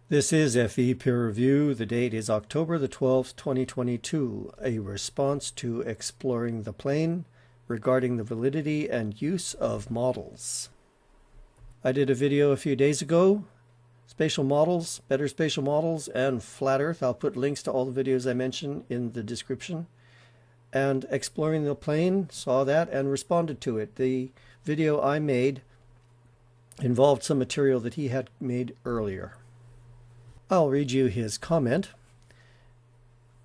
This is FE Peer Review. The date is October the 12th, 2022, a response to Exploring the Plane regarding the validity and use of models. I did a video a few days ago, spatial models, better spatial models, and flat Earth. I'll put links to all the videos I mentioned in the description. And Exploring the Plane, saw that and responded to it. The video I made involved some material that he had made earlier. I'll read you his comment.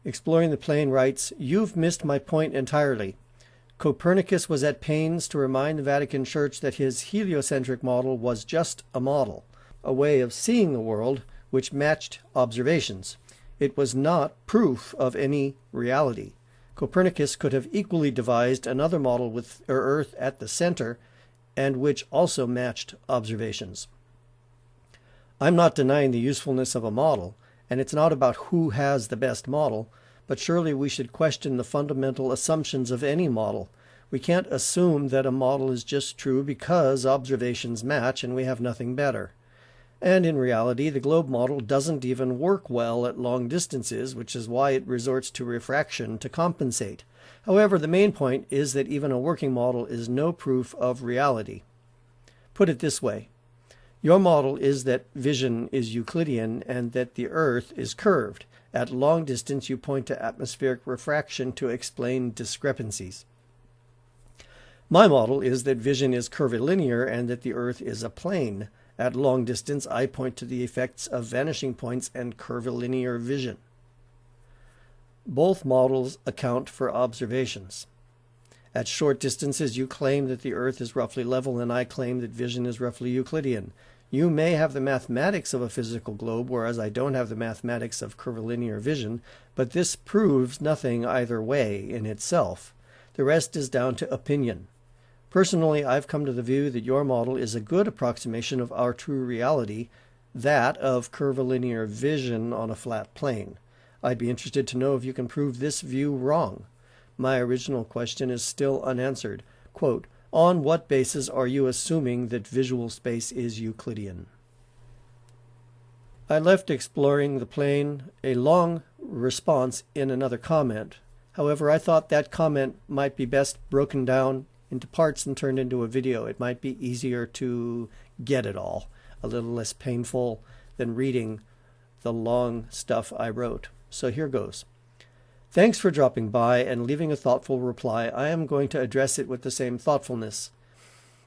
Exploring the Plane writes, "You've missed my point entirely. Copernicus was at pains to remind the Vatican Church that his heliocentric model was just a model, a way of seeing the world which matched observations. It was not proof of any reality. Copernicus could have equally devised another model with Earth at the center and which also matched observations. I'm not denying the usefulness of a model, and it's not about who has the best model, but surely we should question the fundamental assumptions of any model. We can't assume that a model is just true because observations match and we have nothing better. And in reality, the globe model doesn't even work well at long distances, which is why it resorts to refraction to compensate. However, the main point is that even a working model is no proof of reality. Put it this way. Your model is that vision is Euclidean and that the Earth is curved. At long distance, you point to atmospheric refraction to explain discrepancies. My model is that vision is curvilinear and that the Earth is a plane. At long distance, I point to the effects of vanishing points and curvilinear vision. Both models account for observations. At short distances, you claim that the Earth is roughly level, and I claim that vision is roughly Euclidean. You may have the mathematics of a physical globe, whereas I don't have the mathematics of curvilinear vision, but this proves nothing either way in itself. The rest is down to opinion. Personally, I've come to the view that your model is a good approximation of our true reality, that of curvilinear vision on a flat plane. I'd be interested to know if you can prove this view wrong. My original question is still unanswered. Quote, on what basis are you assuming that visual space is Euclidean? I left Exploring the Plane a long response in another comment. However, I thought that comment might be best broken down into parts and turned into a video. It might be easier to get it all, a little less painful than reading the long stuff I wrote. So here goes. Thanks for dropping by and leaving a thoughtful reply. I am going to address it with the same thoughtfulness.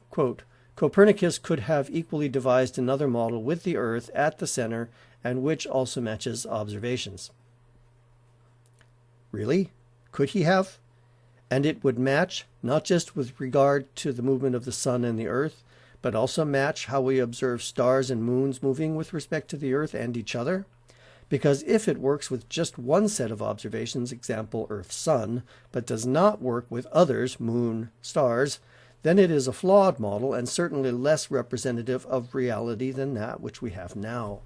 Quote, Copernicus could have equally devised another model with the Earth at the center and which also matches observations. Really? Could he have? And it would match not just with regard to the movement of the sun and the Earth, but also match how we observe stars and moons moving with respect to the Earth and each other? Because if it works with just one set of observations, example Earth-Sun, but does not work with others, moon, stars, then it is a flawed model and certainly less representative of reality than that which we have now.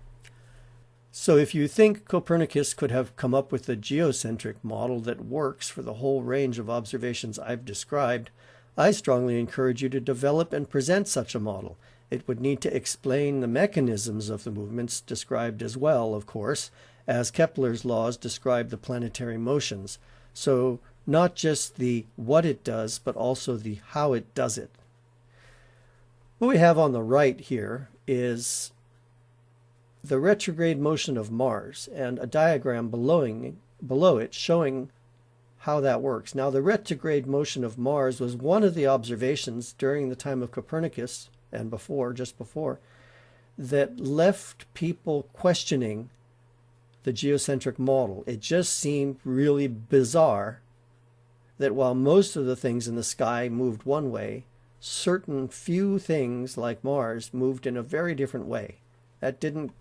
So if you think Copernicus could have come up with a geocentric model that works for the whole range of observations I've described, I strongly encourage you to develop and present such a model. It would need to explain the mechanisms of the movements described as well, of course, as Kepler's laws describe the planetary motions. So not just the what it does, but also the how it does it. What we have on the right here is the retrograde motion of Mars and a diagram below it showing how that works. Now, the retrograde motion of Mars was one of the observations during the time of Copernicus and just before, that left people questioning the geocentric model. It just seemed really bizarre that while most of the things in the sky moved one way, certain few things like Mars moved in a very different way. That didn't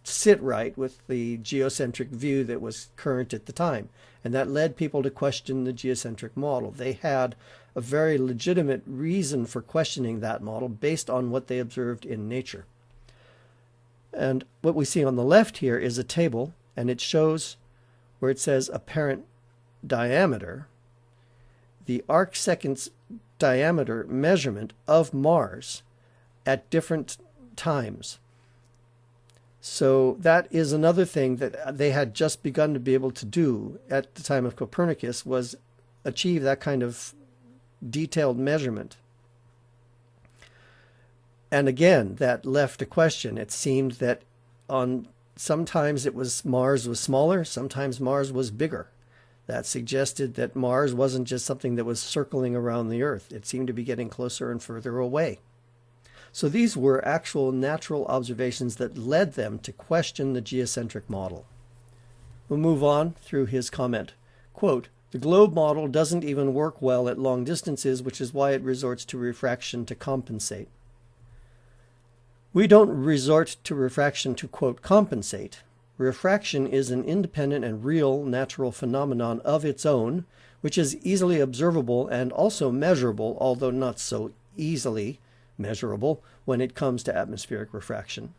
sit right with the geocentric view that was current at the time. And that led people to question the geocentric model. They had a very legitimate reason for questioning that model based on what they observed in nature. And what we see on the left here is a table, and it shows where it says apparent diameter, the arc-seconds diameter measurement of Mars at different times. So that is another thing that they had just begun to be able to do at the time of Copernicus, was achieve that kind of detailed measurement. And again, that left a question. It seemed that sometimes Mars was smaller, sometimes Mars was bigger. That suggested that Mars wasn't just something that was circling around the Earth. It seemed to be getting closer and further away. So these were actual natural observations that led them to question the geocentric model. We'll move on through his comment. Quote, "The globe model doesn't even work well at long distances, which is why it resorts to refraction to compensate." We don't resort to refraction to, quote, compensate. Refraction is an independent and real natural phenomenon of its own, which is easily observable and also measurable, although not so easily measurable when it comes to atmospheric refraction.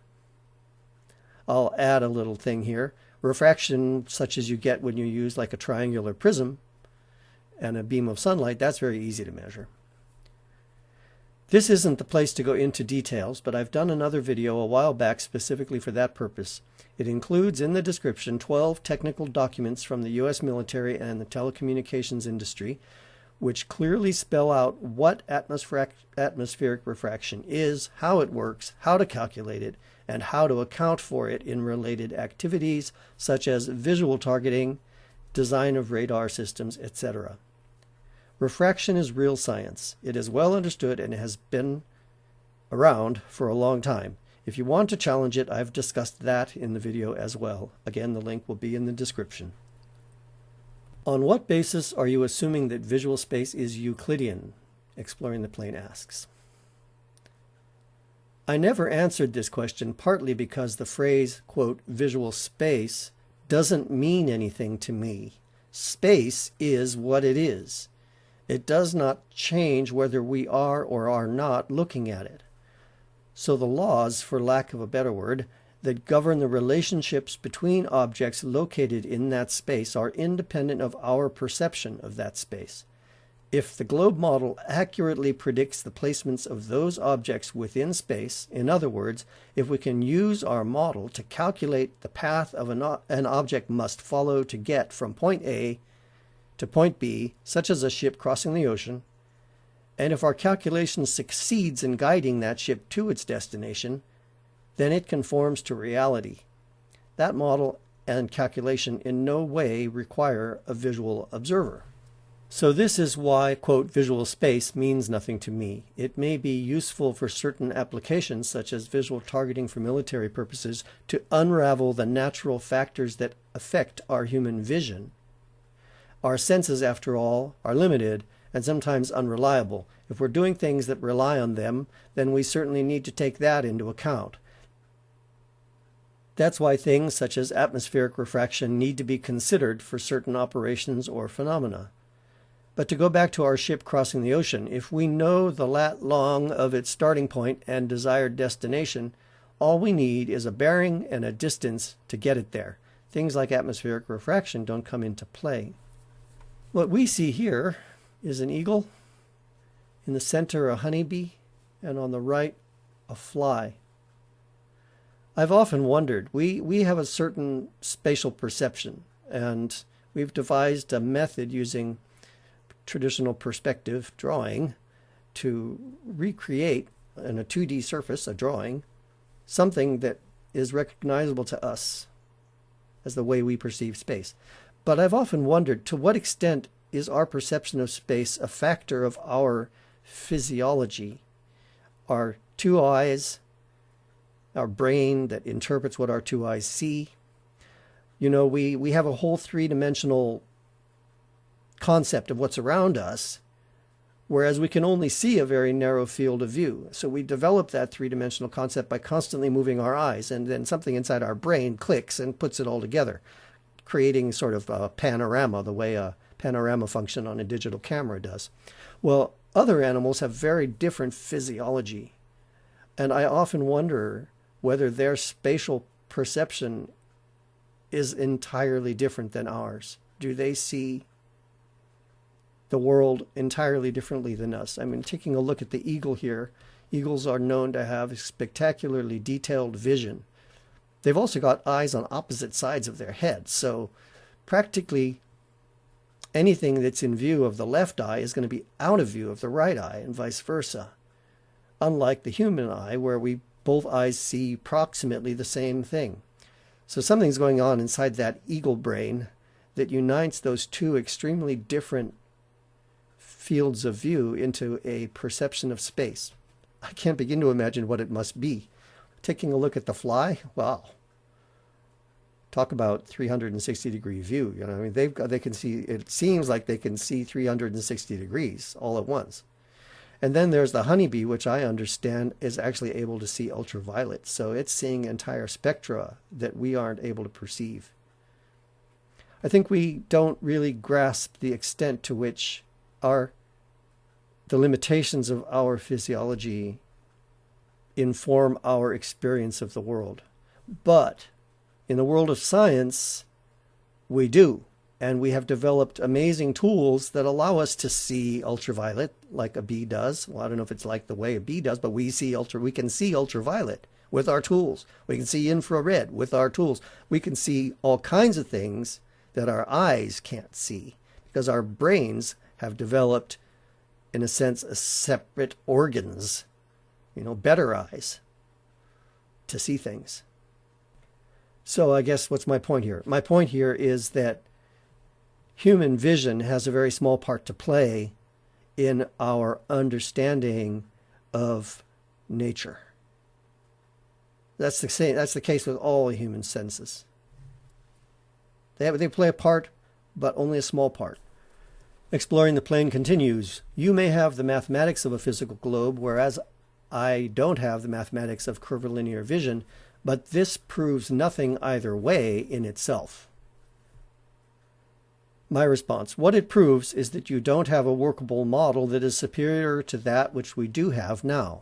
I'll add a little thing here. Refraction, such as you get when you use like a triangular prism and a beam of sunlight, that's very easy to measure. This isn't the place to go into details, but I've done another video a while back specifically for that purpose. It includes in the description 12 technical documents from the U.S. military and the telecommunications industry, which clearly spell out what atmospheric refraction is, how it works, how to calculate it, and how to account for it in related activities such as visual targeting, design of radar systems, etc. Refraction is real science. It is well understood and has been around for a long time. If you want to challenge it, I've discussed that in the video as well. Again, the link will be in the description. On what basis are you assuming that visual space is Euclidean? Exploring the Plane asks. I never answered this question, partly because the phrase, quote, visual space doesn't mean anything to me. Space is what it is. It does not change whether we are or are not looking at it. So the laws, for lack of a better word, that govern the relationships between objects located in that space are independent of our perception of that space. If the globe model accurately predicts the placements of those objects within space, in other words, if we can use our model to calculate the path of an object must follow to get from point A to point B, such as a ship crossing the ocean, and if our calculation succeeds in guiding that ship to its destination, then it conforms to reality. That model and calculation in no way require a visual observer. So this is why, quote, visual space means nothing to me. It may be useful for certain applications, such as visual targeting for military purposes, to unravel the natural factors that affect our human vision. Our senses, after all, are limited and sometimes unreliable. If we're doing things that rely on them, then we certainly need to take that into account. That's why things such as atmospheric refraction need to be considered for certain operations or phenomena. But to go back to our ship crossing the ocean, if we know the lat long of its starting point and desired destination, all we need is a bearing and a distance to get it there. Things like atmospheric refraction don't come into play. What we see here is an eagle, in the center a honeybee, and on the right a fly. I've often wondered, we have a certain spatial perception, and we've devised a method using traditional perspective drawing to recreate in a 2D surface, a drawing, something that is recognizable to us as the way we perceive space. But I've often wondered, to what extent is our perception of space a factor of our physiology, our two eyes, our brain that interprets what our two eyes see? You know, we have a whole three-dimensional concept of what's around us, whereas we can only see a very narrow field of view. So we develop that three-dimensional concept by constantly moving our eyes, and then something inside our brain clicks and puts it all together, creating sort of a panorama, the way a panorama function on a digital camera does. Well, other animals have very different physiology, and I often wonder whether their spatial perception is entirely different than ours. Do they see the world entirely differently than us? I mean, taking a look at the eagle here, eagles are known to have spectacularly detailed vision. They've also got eyes on opposite sides of their head, so practically anything that's in view of the left eye is going to be out of view of the right eye, and vice versa. Unlike the human eye, where both eyes see approximately the same thing. So something's going on inside that eagle brain that unites those two extremely different fields of view into a perception of space. I can't begin to imagine what it must be. Taking a look at the fly, wow. Talk about 360-degree view. You know, I mean, they can see. It seems like they can see 360 degrees all at once. And then there's the honeybee, which I understand is actually able to see ultraviolet. So it's seeing entire spectra that we aren't able to perceive. I think we don't really grasp the extent to which the limitations of our physiology inform our experience of the world. But in the world of science, we do. And we have developed amazing tools that allow us to see ultraviolet like a bee does. Well, I don't know if it's like the way a bee does, but we can see ultraviolet with our tools. We can see infrared with our tools. We can see all kinds of things that our eyes can't see because our brains have developed, in a sense, separate organs, better eyes to see things. So I guess what's my point here? My point here is that human vision has a very small part to play in our understanding of nature. That's the case with all human senses. They play a part, but only a small part. Exploring the plane continues. You may have the mathematics of a physical globe, whereas I don't have the mathematics of curvilinear vision, but this proves nothing either way in itself. My response: what it proves is that you don't have a workable model that is superior to that which we do have now.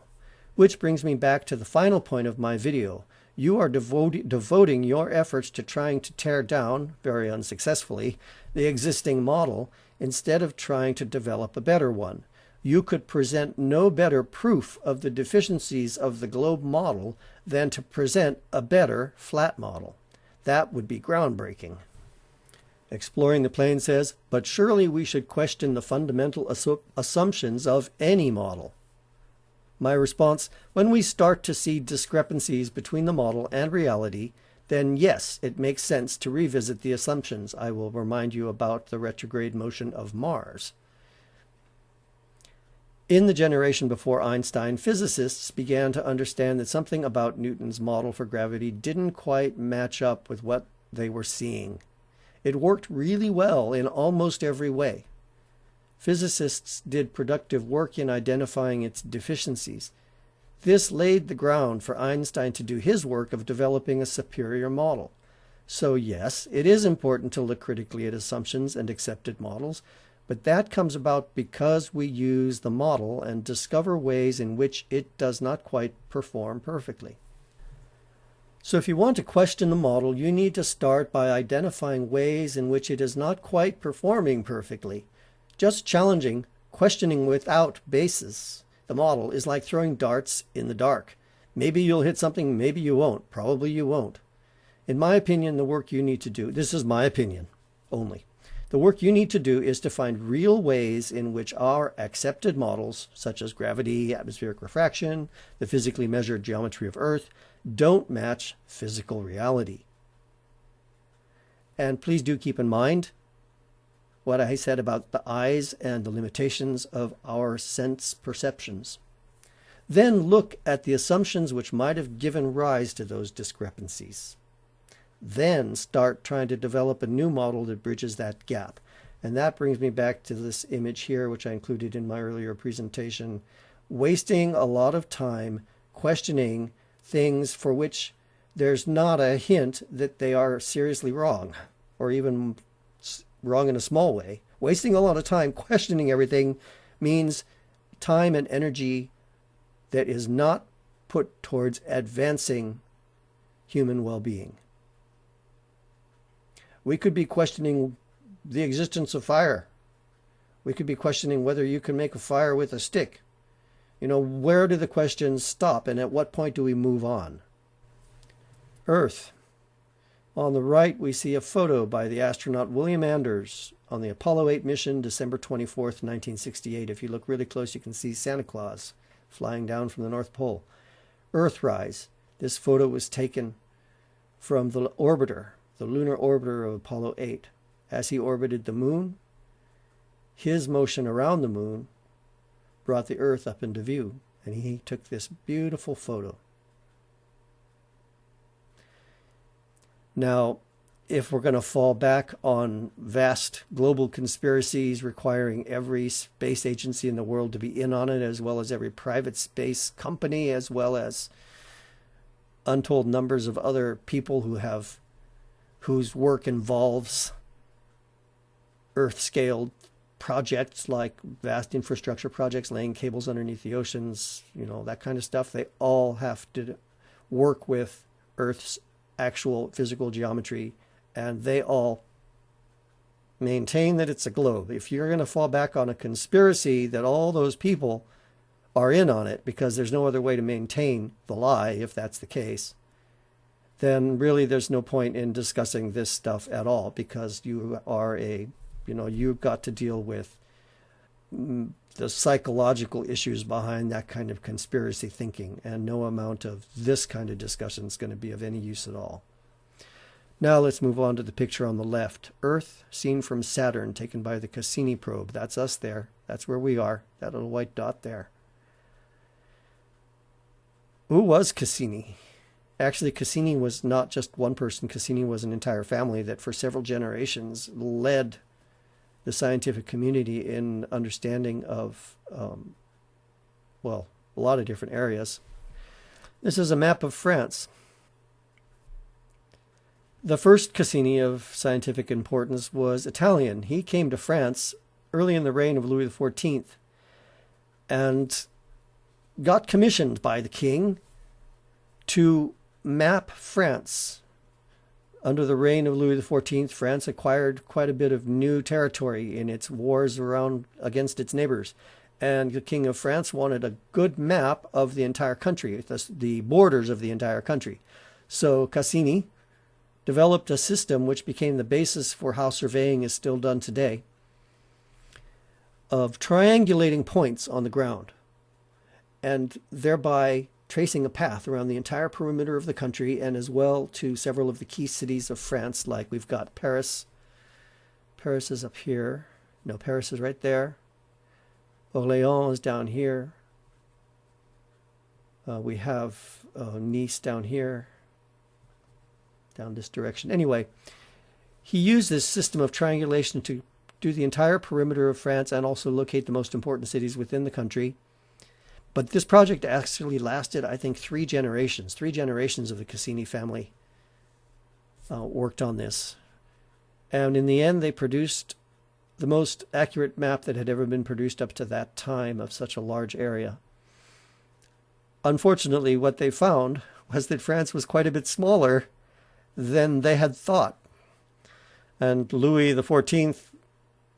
Which brings me back to the final point of my video. You are devoting your efforts to trying to tear down, very unsuccessfully, the existing model instead of trying to develop a better one. You could present no better proof of the deficiencies of the globe model than to present a better flat model. That would be groundbreaking. Exploring the Plane says, but surely we should question the fundamental assumptions of any model. My response: when we start to see discrepancies between the model and reality, then yes, it makes sense to revisit the assumptions. I will remind you about the retrograde motion of Mars. In the generation before Einstein, physicists began to understand that something about Newton's model for gravity didn't quite match up with what they were seeing. It worked really well in almost every way. Physicists did productive work in identifying its deficiencies. This laid the ground for Einstein to do his work of developing a superior model. So yes, it is important to look critically at assumptions and accepted models, but that comes about because we use the model and discover ways in which it does not quite perform perfectly. So if you want to question the model, you need to start by identifying ways in which it is not quite performing perfectly. Just challenging, questioning without basis the model is like throwing darts in the dark. Maybe you'll hit something, maybe you won't. Probably you won't. In my opinion, the work you need to do, this is my opinion only, the work you need to do is to find real ways in which our accepted models, such as gravity, atmospheric refraction, the physically measured geometry of Earth, don't match physical reality. And please do keep in mind what I said about the eyes and the limitations of our sense perceptions. Then look at the assumptions which might have given rise to those discrepancies. Then start trying to develop a new model that bridges that gap. And that brings me back to this image here, which I included in my earlier presentation. Wasting a lot of time questioning things for which there's not a hint that they are seriously wrong, or even wrong in a small way. Wasting a lot of time questioning everything means time and energy that is not put towards advancing human well-being. We could be questioning the existence of fire. We could be questioning whether you can make a fire with a stick. Where do the questions stop, and at what point do we move on? Earth. On the right, we see a photo by the astronaut William Anders on the Apollo 8 mission, December 24th, 1968. If you look really close, you can see Santa Claus flying down from the North Pole. Earthrise. This photo was taken from the orbiter, the lunar orbiter of Apollo 8. As he orbited the moon, his motion around the moon brought the Earth up into view, and he took this beautiful photo. Now, if we're going to fall back on vast global conspiracies requiring every space agency in the world to be in on it, as well as every private space company, as well as untold numbers of other people whose work involves Earth-scaled projects like vast infrastructure projects, laying cables underneath the oceans, that kind of stuff, they all have to work with Earth's actual physical geometry, and they all maintain that it's a globe. If you're going to fall back on a conspiracy that all those people are in on it because there's no other way to maintain the lie, if that's the case, then really there's no point in discussing this stuff at all, because you've got to deal with the psychological issues behind that kind of conspiracy thinking, and no amount of this kind of discussion is going to be of any use at all. Now let's move on to the picture on the left. Earth seen from Saturn, taken by the Cassini probe. That's us there. That's where we are, that little white dot there. Who was Cassini? Actually, Cassini was not just one person. Cassini was an entire family that for several generations led the scientific community in understanding of, a lot of different areas. This is a map of France. The first Cassini of scientific importance was Italian. He came to France early in the reign of Louis XIV and got commissioned by the king to map France. Under the reign of Louis XIV, France acquired quite a bit of new territory in its wars against its neighbors. And the King of France wanted a good map of the entire country, the borders of the entire country. So Cassini developed a system which became the basis for how surveying is still done today, of triangulating points on the ground, and thereby tracing a path around the entire perimeter of the country, and as well to several of the key cities of France, like we've got Paris. Paris is up here. No, Paris is right there. Orléans is down here. We have Nice down here, down this direction. Anyway, he used this system of triangulation to do the entire perimeter of France and also locate the most important cities within the country. But this project actually lasted, I think, 3 generations. 3 generations of the Cassini family worked on this. And in the end, they produced the most accurate map that had ever been produced up to that time of such a large area. Unfortunately, what they found was that France was quite a bit than they had thought. And Louis XIV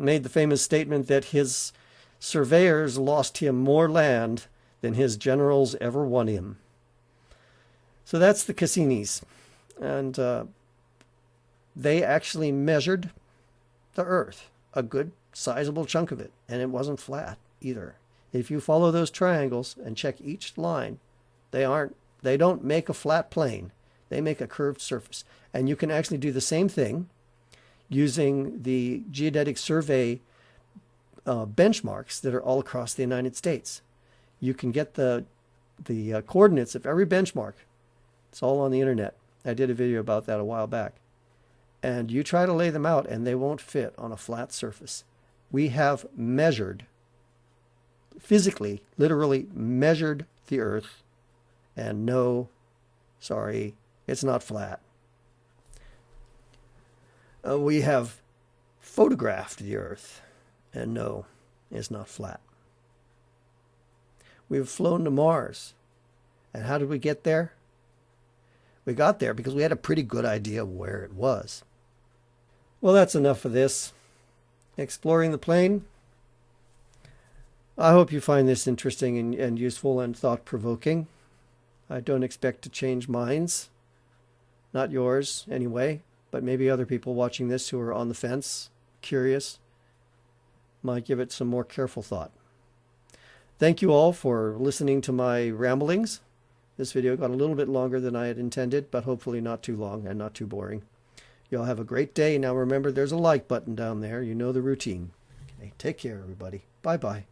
made the famous statement that his surveyors lost him more land than his generals ever won him. So that's the Cassinis. And they actually measured the Earth, a good sizable chunk of it, and it wasn't flat either. If you follow those triangles and check each line, they don't make a flat plane. They make a curved surface. And you can actually do the same thing using the geodetic survey benchmarks that are all across the United States. You can get the coordinates of every benchmark. It's all on the internet. I did a video about that a while back. And you try to lay them out and they won't fit on a flat surface. We have measured, physically, literally measured the Earth, and no, sorry, it's not flat. We have photographed the Earth, and no, it's not flat. We've flown to Mars. And how did we get there? We got there because we had a pretty good idea of where it was. Well, that's enough of this. Exploring the plane. I hope you find this interesting and useful and thought-provoking. I don't expect to change minds. Not yours, anyway, but maybe other people watching this who are on the fence, curious, might give it some more careful thought. Thank you all for listening to my ramblings. This video got a little bit longer than I had intended, but hopefully not too long and not too boring. Y'all have a great day. Now remember, there's a like button down there. You know the routine. Okay, take care, everybody. Bye-bye.